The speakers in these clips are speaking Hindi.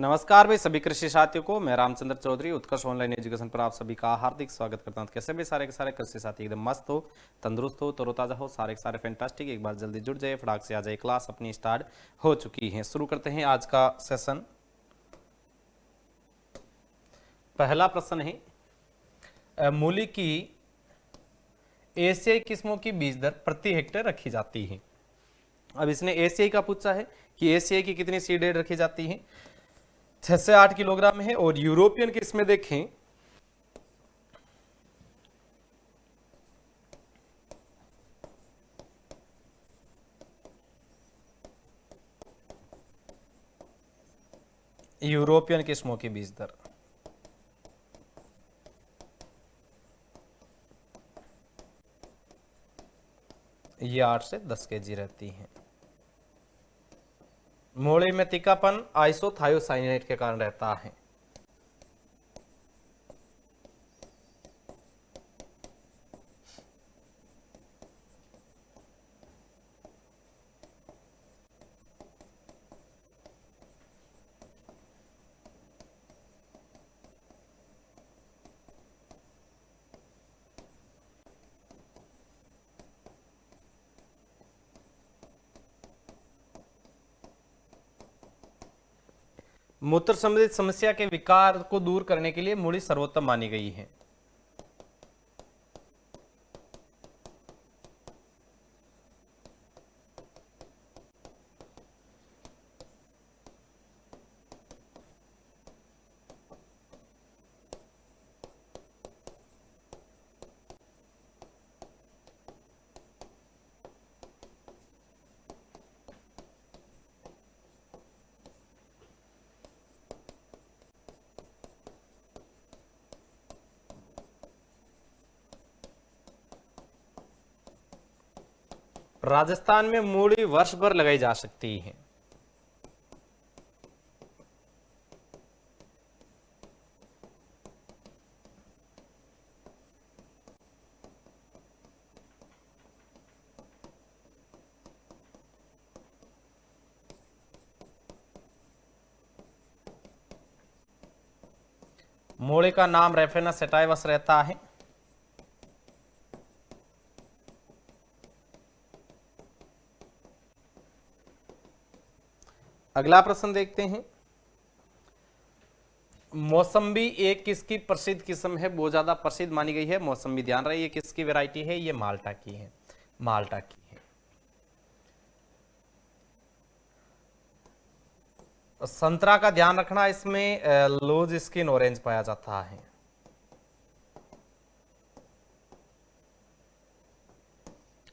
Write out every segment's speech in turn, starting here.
नमस्कार भाई सभी कृषि साथियों को। मैं रामचंद्र चौधरी उत्कर्ष ऑनलाइन एजुकेशन पर आप सभी का हार्दिक स्वागत करता हूं। कैसे भी सारे के सारे कृषि साथी एकदम मस्त हो, तंदुरुस्त हो, तरोताजा हो, सारे के सारे फैंटास्टिक। एक बार जल्दी जुड़ जाए, फटाक से आ जाए। क्लास अपनी स्टार्ट हो चुकी है। शुरू करते हैं आज का सेशन। पहला प्रश्न है, मूली की एशियाई किस्मों की बीज दर प्रति हेक्टेयर रखी जाती है। अब इसने एशियाई का पूछा है कि एशियाई की कितनी सीड रखी जाती है। 6 से 8 किलोग्राम है। और यूरोपियन किस्म में देखें, यूरोपियन किस्मों की बीज दर ये 8 से 10 केजी रहती है। मोड़े में तीखापन आइसोथायोसाइनेट के कारण रहता है। मूत्र संबंधित समस्या के विकार को दूर करने के लिए मूली सर्वोत्तम मानी गई है। राजस्थान में मूली वर्ष भर लगाई जा सकती है। मूली का नाम रेफेना सेटाइवस रहता है। अगला प्रश्न देखते हैं। मौसम्बी एक किसकी प्रसिद्ध किस्म है, बहुत ज्यादा प्रसिद्ध मानी गई है मौसम्बी। ध्यान रहे, ये किसकी वैरायटी है, ये माल्टा की है। माल्टा की है। संतरा का ध्यान रखना, इसमें लूज स्किन ऑरेंज पाया जाता है।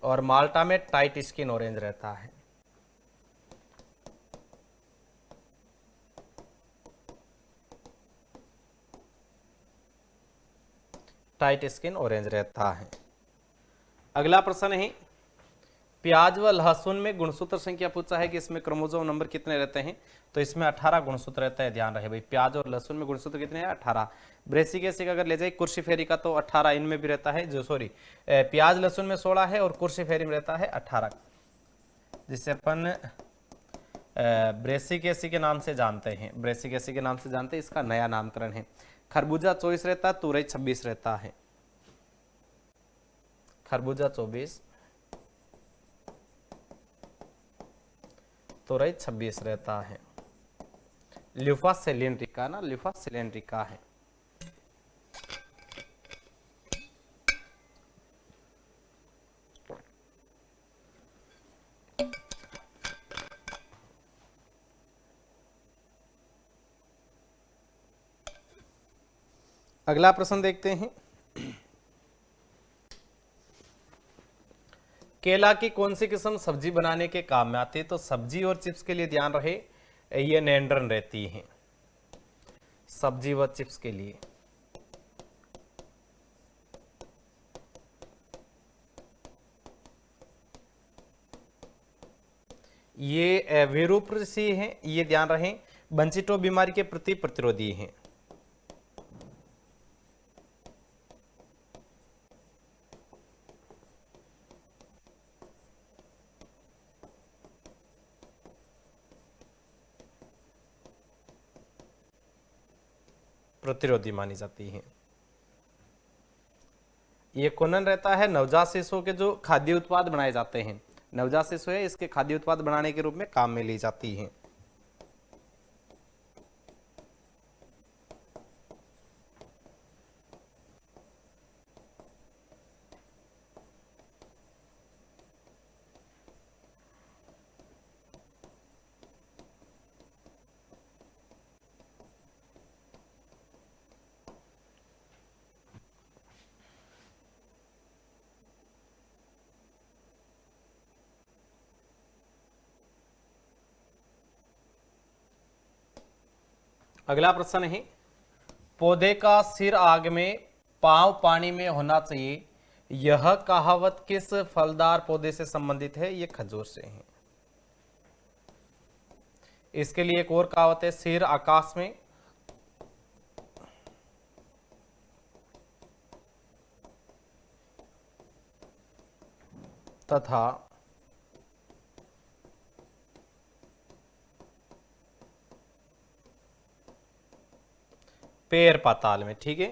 और माल्टा में टाइट स्किन ऑरेंज रहता है। टाइट स्किन ऑरेंज रहता है। अगला प्रश्न है, प्याज व लहसुन में गुणसूत्र संख्या पूछा है कि इसमें क्रोमोसोम नंबर कितने रहते हैं। तो इसमें 18 गुणसूत्र रहता है। ध्यान रहे भाई, प्याज और लहसुन में गुणसूत्र कितने हैं, 18। ब्रेसिक एसिड अगर ले जाए कुर्सीफेरी का तो 18 इनमें भी रहता है। जो सॉरी, प्याज लहसुन में 16 है और कुर्सीफेरी में रहता है 18, जिसे अपन ब्रेसिक एसिड के नाम से जानते हैं। ब्रेसिक एसिड के नाम से जानते हैं, इसका नया नामकरण है। खरबूजा 24 रहता है, तुरई 26 रहता है। खरबूजा 24, तुरई 26 रहता है। ल्यूफा सिलेंड्रिका ना, ल्यूफा सिलेंड्रिका है। अगला प्रश्न देखते हैं। केला की कौन सी किस्म सब्जी बनाने के काम में आती है। तो सब्जी और चिप्स के लिए ध्यान रहे, ये नेंड्रन रहती है। सब्जी व चिप्स के लिए ये विरूपसी है। ये ध्यान रहे, बंचिटो बीमारी के प्रति प्रतिरोधी है। प्रतिरोधी मानी जाती हैं। ये कोनन रहता है नवजात शिशुओं के जो खाद्य उत्पाद बनाए जाते हैं, नवजात शिशु है इसके खाद्य उत्पाद बनाने के रूप में काम में ली जाती हैं। अगला प्रश्न है, पौधे का सिर आग में पांव पानी में होना चाहिए, यह कहावत किस फलदार पौधे से संबंधित है? ये खजूर से है। इसके लिए एक और कहावत है, सिर आकाश में तथा पैर पाताल में। ठीक है,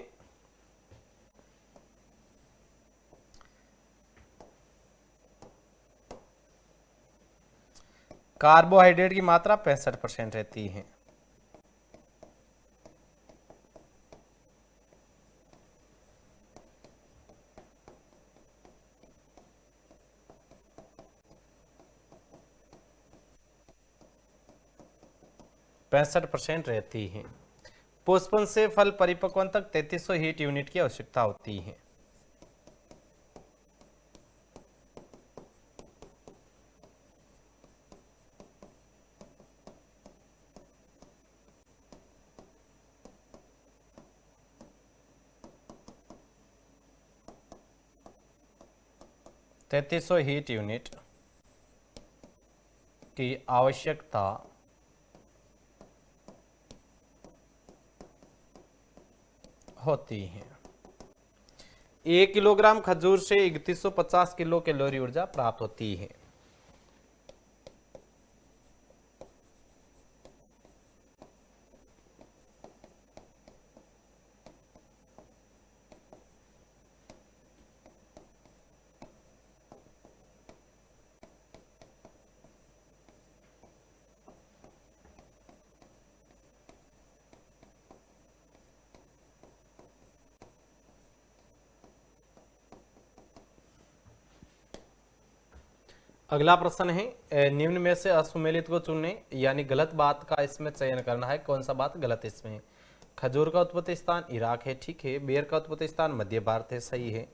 कार्बोहाइड्रेट की मात्रा 65% रहती है। %65 रहती है। पुष्पन से फल परिपक्वन तक 3300 हीट यूनिट की आवश्यकता होती है। तैतीस सौ हीट यूनिट की आवश्यकता होती है। 1 किलोग्राम खजूर से 3150 किलो कैलोरी ऊर्जा प्राप्त होती है। अगला प्रश्न है, निम्न में से असुमेलित को चुनने, यानी गलत बात का इसमें चयन करना है। कौन सा बात गलत इसमें है? खजूर का उत्पत्ति स्थान इराक है, ठीक है। बेर का उत्पत्ति स्थान मध्य भारत है, सही है।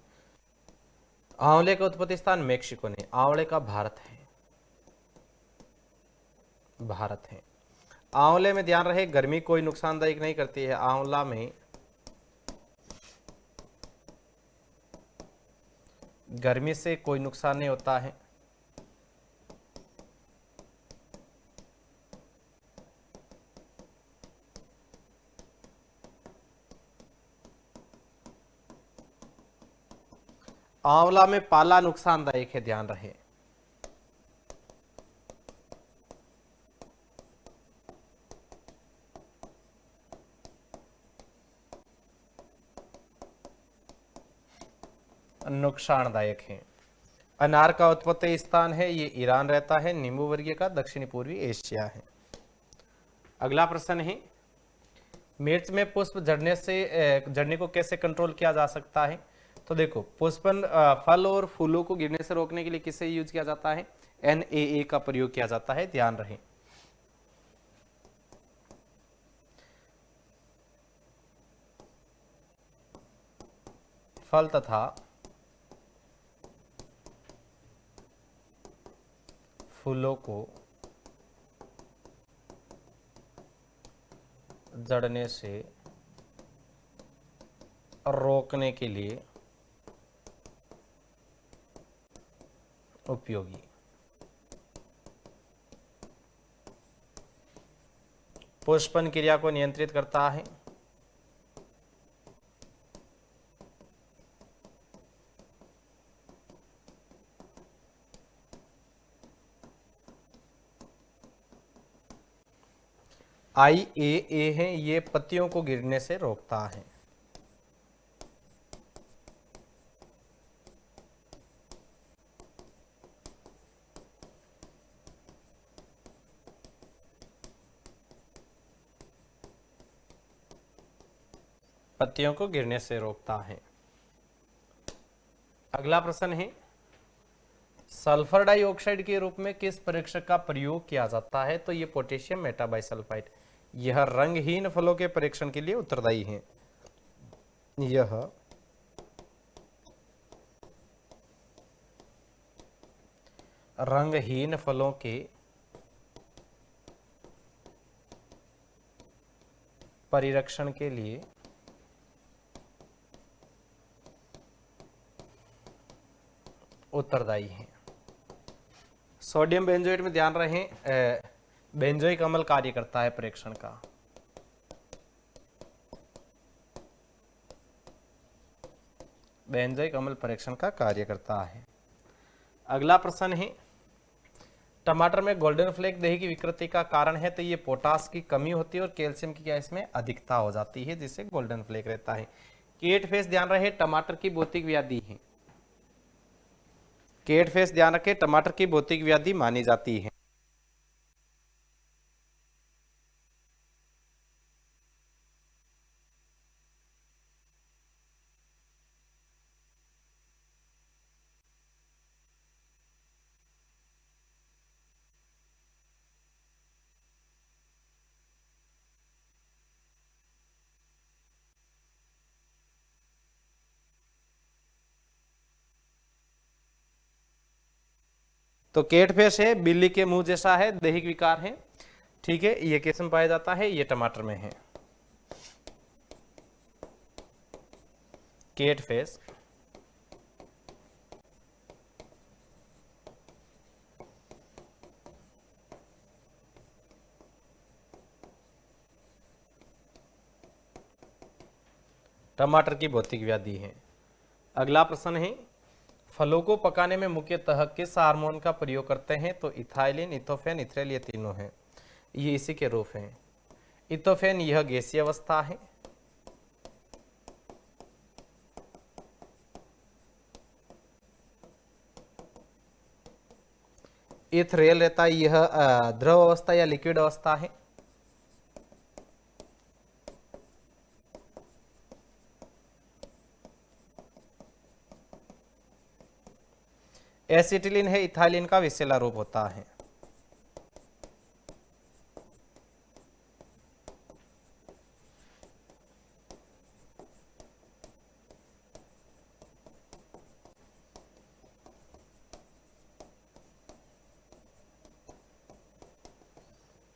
आंवले का उत्पत्ति स्थान मेक्सिको नहीं, आंवले का भारत है, भारत है। आंवले में ध्यान रहे गर्मी कोई नुकसानदायक नहीं करती है, आंवला में गर्मी से कोई नुकसान नहीं होता है। आंवला में पाला नुकसानदायक है, ध्यान रहे। नुकसानदायक है। अनार का उत्पत्ति स्थान है, ये ईरान रहता है। नींबू वर्गीय का दक्षिणी पूर्वी एशिया है। अगला प्रश्न है, मिर्च में पुष्प झड़ने को कैसे कंट्रोल किया जा सकता है? तो देखो, पुष्पन फल और फूलों को गिरने से रोकने के लिए किसे यूज किया जाता है? NaA का प्रयोग किया जाता है, ध्यान रहे। फल तथा फूलों को जड़ने से रोकने के लिए उपयोगी। पुष्पन क्रिया को नियंत्रित करता है। IAA है, ये पत्तियों को गिरने से रोकता है। पत्तियों को गिरने से रोकता है। अगला प्रश्न है, सल्फर डाइऑक्साइड के रूप में किस परीक्षक का प्रयोग किया जाता है? तो ये पोटेशियम मेटाबाइसल्फाइड। यह रंगहीन फलों के परीक्षण के लिए उत्तरदायी है। यह रंगहीन फलों के परिरक्षण के लिए उत्तरदायी है। सोडियम बेंजोएट में ध्यान रहे, बेंजोइक अम्ल कार्य करता है परीक्षण का। बेंजोइक अम्ल परीक्षण का कार्य करता है। अगला प्रश्न है, टमाटर में गोल्डन फ्लेक दही की विकृति का कारण है? तो ये पोटास की कमी होती है और कैल्शियम की क्या इसमें अधिकता हो जाती है, जिससे गोल्डन फ्लेक रहता है। केट फेस ध्यान रहे, टमाटर की भौतिक व्याधि है। केट फेस ध्यान रखें, टमाटर की भौतिक व्याधि मानी जाती है। तो केट फेस है, बिल्ली के मुंह जैसा है, दैहिक विकार है। ठीक है, ये किस में पाया जाता है? ये टमाटर में है। केट फेस टमाटर की भौतिक व्याधि है। अगला प्रश्न है, फलों को पकाने में मुख्यतः किस हार्मोन का प्रयोग करते हैं? तो इथाइलिन, इथोफेन, इथ्रेल, ये तीनों हैं। ये इसी के रूप हैं। इथोफेन यह गैसीय अवस्था है। इथ्रेल रहता है, यह द्रव अवस्था या लिक्विड अवस्था है। एसिटिलीन है, इथाइलिन का विषैला रूप होता है।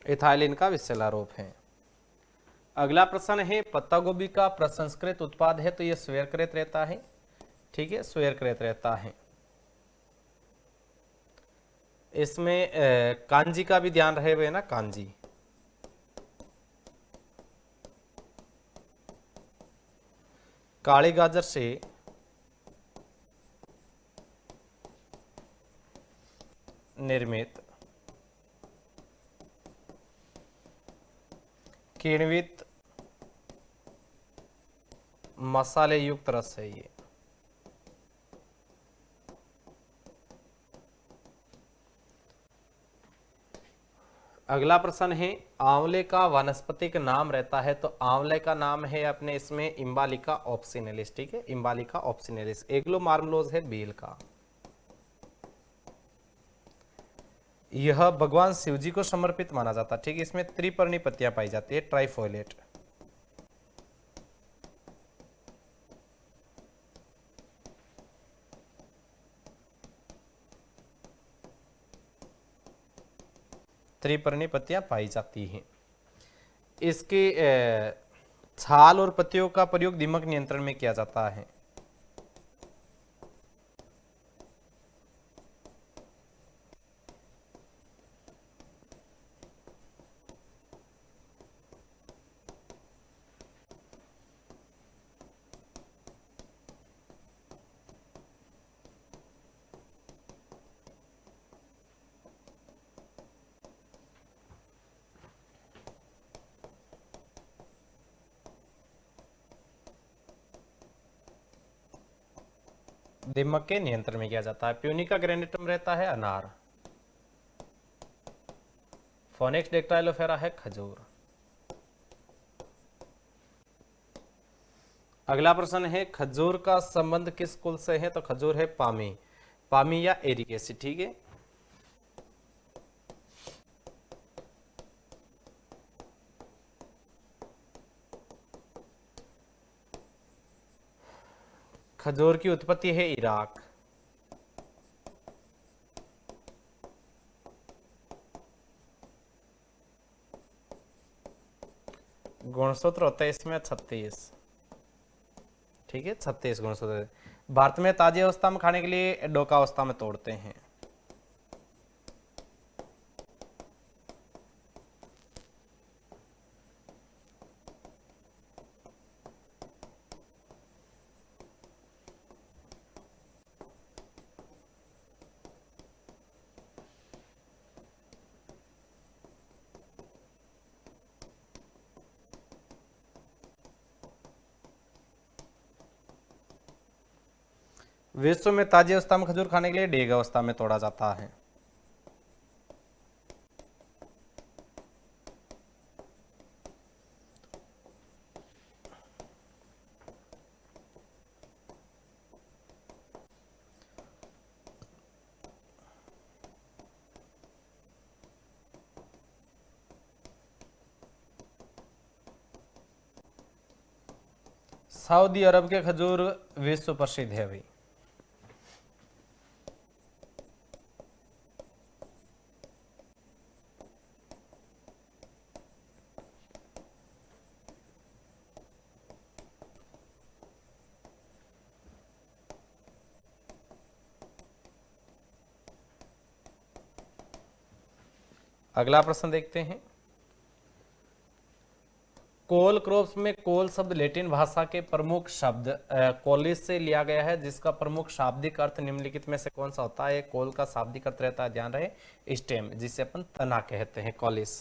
इथाइलिन का विषैला रूप है। अगला प्रश्न है, पत्ता गोभी का प्रसंस्कृत उत्पाद है? तो यह स्वेरकृत रहता है। ठीक है, स्वेरकृत रहता है। इसमें कांजी का भी ध्यान रहे हुए ना, कांजी। काली गाजर से निर्मित किण्वित मसाले युक्त रस है ये। अगला प्रश्न है, आंवले का वानस्पतिक नाम रहता है? तो आंवले का नाम है अपने इसमें इम्बालिका ऑप्सिनेलिस। ठीक है, इम्बालिका ऑप्सिनेलिस। एग्लोमार्मलोज है बेल का। यह भगवान शिव जी को समर्पित माना जाता है। ठीक है, इसमें त्रिपर्णी पत्तियां पाई जाती है, ट्राइफोलेट। त्रिपर्णी पत्तियां पाई जाती हैं। इसके छाल और पत्तियों का प्रयोग दीमक नियंत्रण में किया जाता है। दीमक के नियंत्रण में किया जाता है। प्यूनिका ग्रेनेटम रहता है अनार। फोनिक्स डेक्टाइलोफेरा है खजूर। अगला प्रश्न है खजूर का संबंध किस कुल से है? तो खजूर है पामी, पामी या एरिकेसी। ठीक है, खजूर की उत्पत्ति है इराक। गुणसूत्र होता है इसमें 36। ठीक है, 36 गुणसूत्र। भारत में ताजी अवस्था में खाने के लिए डोका अवस्था में तोड़ते हैं। विश्व में ताजी अवस्था में खजूर खाने के लिए डेग अवस्था में तोड़ा जाता है। सऊदी अरब के खजूर विश्व प्रसिद्ध है भाई। अगला प्रश्न देखते हैं। कोल क्रॉप्स में कोल शब्द लैटिन भाषा के प्रमुख शब्द कोलिस से लिया गया है, जिसका प्रमुख शाब्दिक अर्थ निम्नलिखित में से कौन सा होता है? कोल का शाब्दिक अर्थ रहता है, ध्यान रहे, स्टेम, जिसे अपन तना कहते हैं, कोलिस।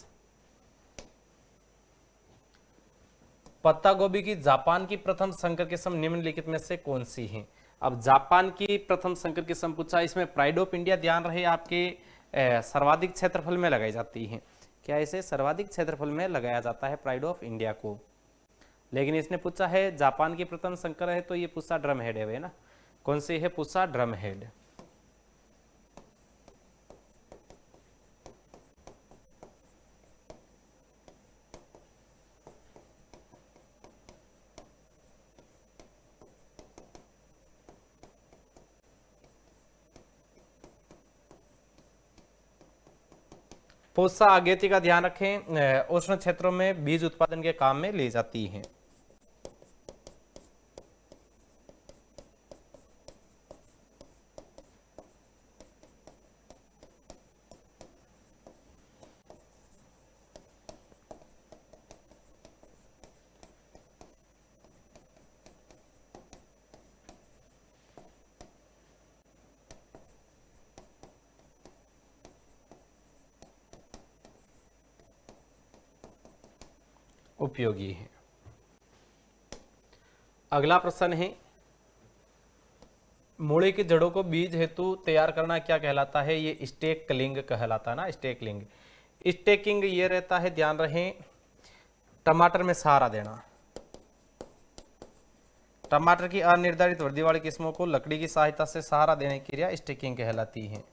पत्ता गोभी की जापान की प्रथम संकर किस्म निम्नलिखित में से कौन सी है? अब जापान की प्रथम संकर किस्म पूछा, इसमें प्राइड ऑफ इंडिया, ध्यान रहे आपके सर्वाधिक क्षेत्रफल में लगाई जाती है। क्या इसे सर्वाधिक क्षेत्रफल में लगाया जाता है प्राइड ऑफ इंडिया को? लेकिन इसने पूछा है जापान की प्रथम संकर है, तो ये पूछा ड्रम हेड है ना। कौन सी है? पूछा ड्रम हेड। पूसा आगेती का ध्यान रखें, उष्ण क्षेत्रों में बीज उत्पादन के काम में ली जाती है। उपयोगी है। अगला प्रश्न है, मूली की जड़ों को बीज हेतु तैयार करना क्या कहलाता है? ये स्टेकलिंग कहलाता है ना, स्टेकलिंग। स्टेकिंग ये रहता है, ध्यान रहे, टमाटर में सहारा देना। टमाटर की अनिर्धारित वृद्धि वाली किस्मों को लकड़ी की सहायता से सहारा देने की क्रिया स्टेकिंग कहलाती है।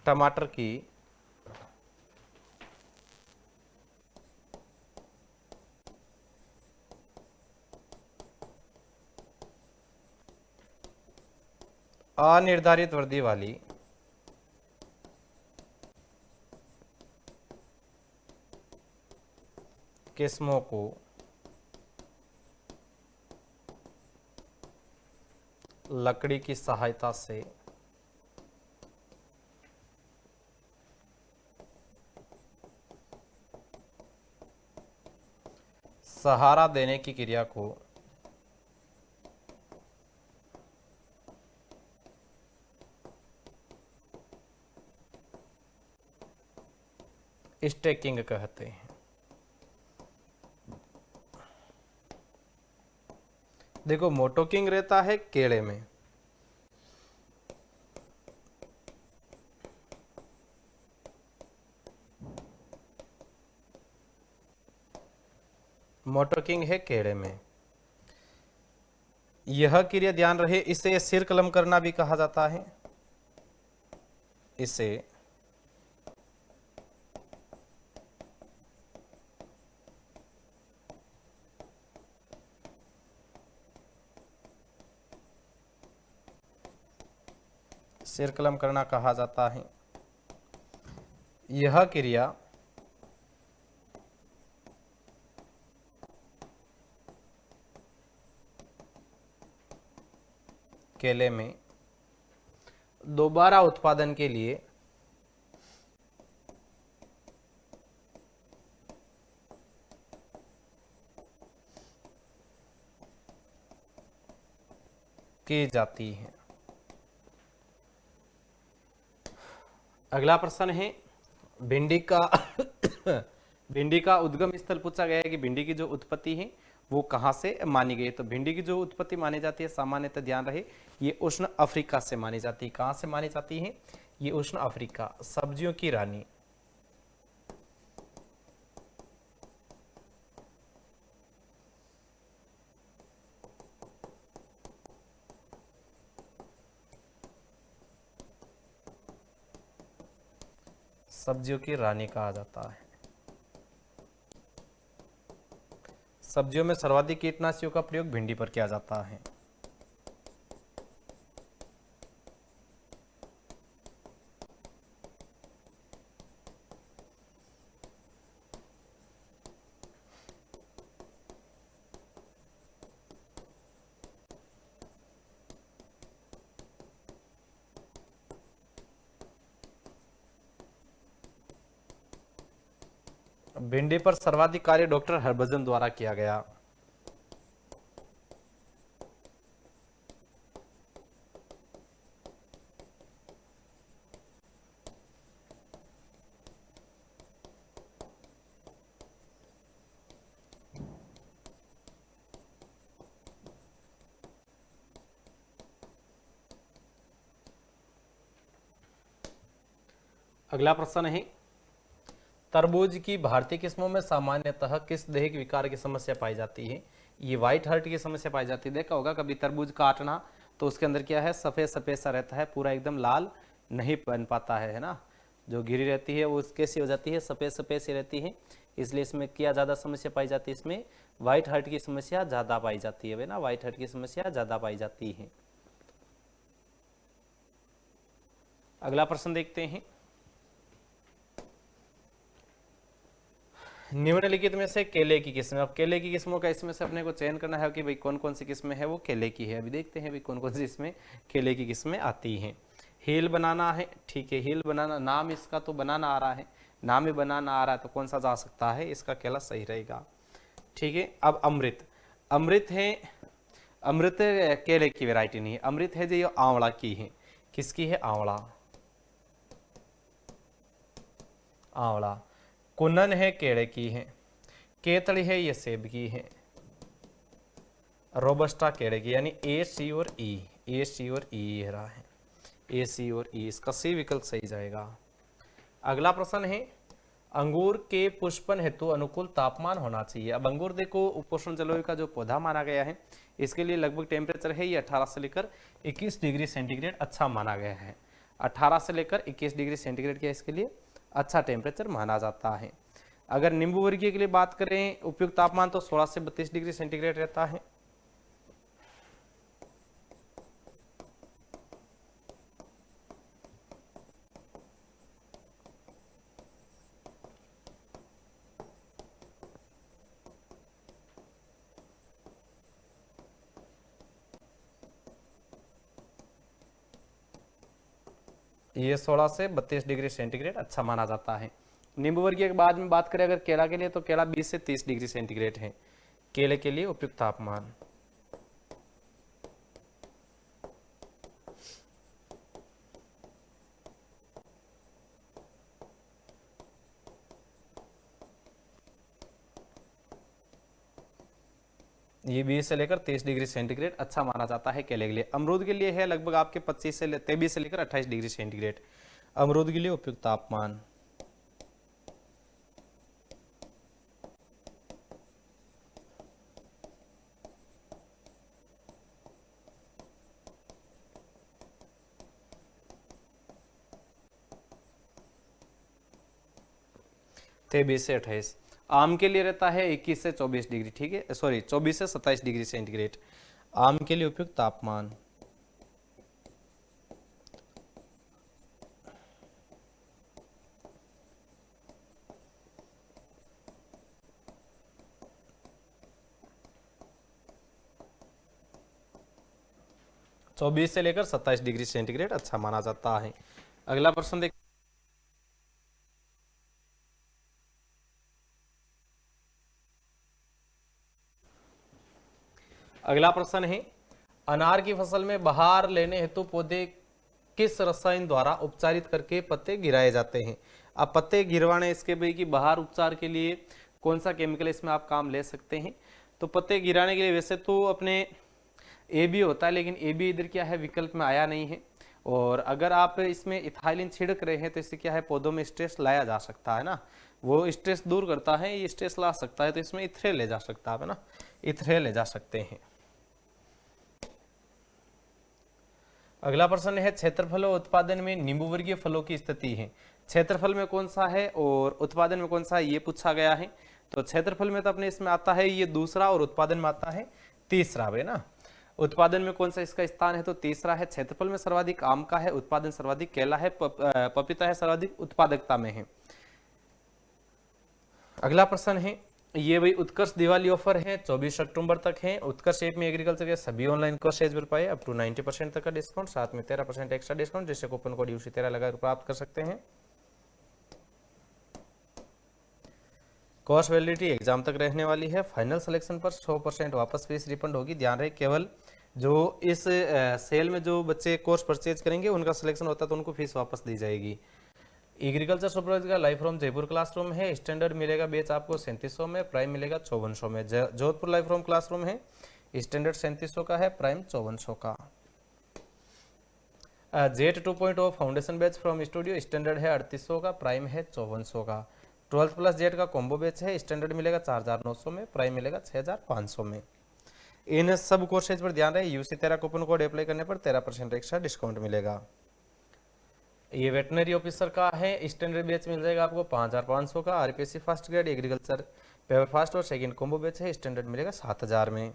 टमाटर की अनिर्धारित वृद्धि वाली किस्मों को लकड़ी की सहायता से सहारा देने की क्रिया को स्टेकिंग कहते हैं। देखो मोटोकिंग रहता है केले में, मोटोकिंग है केले में। यह क्रिया ध्यान रहे, इसे सिर कलम करना भी कहा जाता है, इसे सिर कलम करना कहा जाता है। यह क्रिया केले में दोबारा उत्पादन के लिए की जाती है। अगला प्रश्न है भिंडी का भिंडी का उद्गम स्थल पूछा गया है कि भिंडी की जो उत्पत्ति है वो कहाँ से मानी गई है। तो भिंडी की जो उत्पत्ति मानी जाती है सामान्यतः ध्यान रहे ये उष्ण अफ्रीका से मानी जाती है। कहाँ से मानी जाती है? ये उष्ण अफ्रीका, सब्जियों की रानी। सब्जियों की रानी कहा जाता है। सब्जियों में सर्वाधिक कीटनाशियों का प्रयोग भिंडी पर किया जाता है। भिंडी पर सर्वाधिक कार्य डॉक्टर हरभजन द्वारा किया गया। अगला प्रश्न है तरबूज की भारतीय किस्मों में सामान्यतः किस दैहिक विकार की समस्या पाई जाती है? ये व्हाइट हार्ट की समस्या पाई जाती है। देखा होगा कभी तरबूज काटना तो उसके अंदर क्या है, सफेद सफेद सा रहता है, पूरा एकदम लाल नहीं बन पाता है ना। जो गिरी रहती है वो कैसी हो जाती है, सफेद सफेद सी रहती है। इसलिए इसमें क्या ज़्यादा समस्या पाई जाती है, इसमें व्हाइट हार्ट की समस्या ज़्यादा पाई जाती है ना, व्हाइट हार्ट की समस्या ज़्यादा पाई जाती है। अगला प्रश्न देखते हैं निम्नलिखित में से केले की किस्में। अब केले की किस्मों का इसमें से अपने को चयन करना है कि भाई कौन कौन सी किस्में है वो केले की है। अभी देखते हैं भाई कौन कौन सी इसमें केले की किस्में आती हैं। हील बनाना है, ठीक है, हील बनाना, नाम इसका तो बनाना आ रहा है, नाम ही बनाना आ रहा है तो कौन सा जा सकता है, इसका केला सही रहेगा। ठीक है, अब अमृत, अमृत है, अमृत केले की वैरायटी नहीं है, अमृत है जो ये आंवला की है। किसकी है? आंवला, आंवला। कुनन है केले की है। केतड़ी है ये सेब की है। रोबस्टा केले की, यानी ए सी और ई, ए सी और ई रहा है, ए सी और ई, इसका सी विकल्प सही जाएगा। अगला प्रश्न है अंगूर के पुष्पन हेतु अनुकूल तापमान होना चाहिए। अब अंगूर देखो उपोष्ण जलवायु का जो पौधा माना गया है, इसके लिए लगभग टेम्परेचर है ये 18 से लेकर 21 डिग्री सेंटीग्रेड अच्छा माना गया है। 18 से लेकर 21 डिग्री सेंटीग्रेड क्या इसके लिए अच्छा टेम्परेचर माना जाता है। अगर नींबू वर्गीय के लिए बात करें उपयुक्त तापमान तो 16 से 32 डिग्री सेंटीग्रेड रहता है। ये 16 से 32 डिग्री सेंटीग्रेड अच्छा माना जाता है। नींबू वर्गीय के बाद में बात करें अगर केला के लिए तो केला 20 से 30 डिग्री सेंटीग्रेड है केले के लिए उपयुक्त तापमान। ये 20 से लेकर 30 डिग्री सेंटीग्रेड अच्छा माना जाता है केले के लिए। अमरूद के लिए है लगभग आपके 23 से लेकर 28 डिग्री सेंटीग्रेड अमरूद के लिए उपयुक्त तापमान। थे 20 से 28। आम के लिए रहता है 21 से 24 डिग्री, ठीक है, सॉरी 24 से 27 डिग्री सेंटीग्रेड आम के लिए उपयुक्त तापमान। चौबीस से लेकर 27 डिग्री सेंटीग्रेड अच्छा माना जाता है। अगला प्रश्न देख, अगला प्रश्न है अनार की फसल में बहार लेने हेतु पौधे किस रसायन द्वारा उपचारित करके पत्ते गिराए जाते हैं। अब पत्ते गिरवाने इसके भाई की बहार उपचार के लिए कौन सा केमिकल इसमें आप काम ले सकते हैं। तो पत्ते गिराने के लिए वैसे तो अपने ए बी होता है, लेकिन ए बी इधर क्या है विकल्प में आया नहीं है। और अगर आप इसमें इथाइलिन छिड़क रहे हैं तो इससे क्या है पौधों में स्ट्रेस लाया जा सकता है ना, वो स्ट्रेस दूर करता है, ये स्ट्रेस ला सकता है, तो इसमें इथरेल ले जा सकता है ना, इथरेल ले जा सकते हैं। अगला प्रश्न है क्षेत्रफल और उत्पादन में नींबू वर्गीय फलों की स्थिति है। क्षेत्रफल में कौन सा है और उत्पादन में कौन सा है ये पूछा गया है। तो क्षेत्रफल में तो अपने इसमें आता है ये दूसरा और उत्पादन में आता है तीसरा है ना। उत्पादन में कौन सा इसका स्थान है तो तीसरा है। क्षेत्रफल में सर्वाधिक आम का है, उत्पादन सर्वाधिक केला है, पपीता है सर्वाधिक उत्पादकता में है। अगला प्रश्न है ये भाई उत्कर्ष दिवाली ऑफर है 24 अक्टूबर तक है। उत्कर्ष ऐप में एग्रीकल्चर के सभी ऑनलाइन कोर्सेज मिल पाए अप टू 90% तक का डिस्काउंट, साथ में 13% एक्स्ट्रा डिस्काउंट, जिससे कूपन कोड UC13 लगाकर प्राप्त कर सकते हैं। कोर्स वैलिडिटी एग्जाम तक रहने वाली है। फाइनल सिलेक्शन पर 100% वापस फीस रिफंड होगी। ध्यान रहे केवल जो इस सेल में जो बच्चे कोर्स परचेज करेंगे उनका सिलेक्शन होता है तो उनको फीस वापस दी जाएगी। एग्रीकल्चर सुपरवाइजर का लाइफ फ्रॉम जयपुर क्लासरूम है। स्टैंडर्ड मिलेगा बैच आपको 3700 में, प्राइम मिलेगा 5400 में। जोधपुर लाइफ फ्रॉम क्लासरूम है, स्टैंडर्ड 3700 का है, प्राइम 5400 का। Jet 2.0 foundation batch from studio, standard है 3800 का, प्राइम है 5400 का। 12th प्लस जेट का कॉम्बो बैच है, स्टैंडर्ड मिलेगा 4900 में, प्राइम मिलेगा 6500 में। इन सब कोर्सेज पर ध्यान रहे UC13 कूपन कोड अप्लाई करने पर 13% एक्स्ट्रा डिस्काउंट मिलेगा। ये वेटनरी ऑफिसर का है, स्टैंडर्ड बैच मिल जाएगा आपको 5500 का। RPSC first grade agriculture paper fast और सेकंड कॉम्बो बैच है, स्टैंडर्ड मिलेगा 7000 में।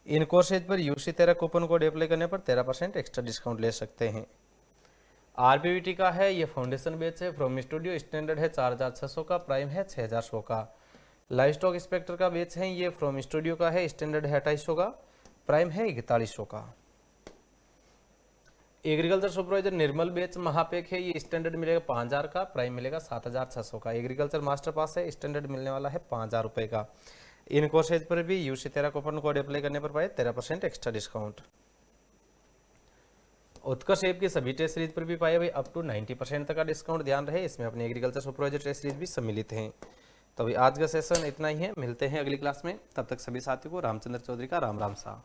इन कोर्सेज पर UC13 कूपन कोड अप्लाई करने पर 13% एक्स्ट्रा डिस्काउंट ले सकते हैं। RPVT का है, ये फाउंडेशन बैच है फ्रॉम स्टूडियो, स्टैंडर्ड है 4600 का, प्राइम है 6100 का। लाइव स्टॉक इंस्पेक्टर का बैच है, ये फ्रॉम स्टूडियो का है, स्टैंडर्ड है 2800 का, प्राइम है 4100 का। एग्रीकल्चर सुपरवाइजर निर्मल बैच महापेक है, ये स्टैंडर्ड मिलेगा 5000 का, प्राइम मिलेगा 7600 का। एग्रीकल्चर मास्टर पास है, स्टैंडर्ड मिलने वाला है 5000 रुपये का। इन कोर्सेज पर भी UC13 कूपन कोड अप्लाई करने पर पाए 13% एक्स्ट्रा डिस्काउंट। उत्कर्ष ऐप की सभी टेस्ट सीरीज पर भी पाए भाई अप टू 90% तक का डिस्काउंट। ध्यान रहे इसमें अपने एग्रीकल्चर सुपरवाइजर टेस्ट सीरीज भी सम्मिलित हैं। तो अभी आज का सेशन इतना ही है, मिलते हैं अगली क्लास में। तब तक सभी साथियों को रामचंद्र चौधरी का राम राम सा।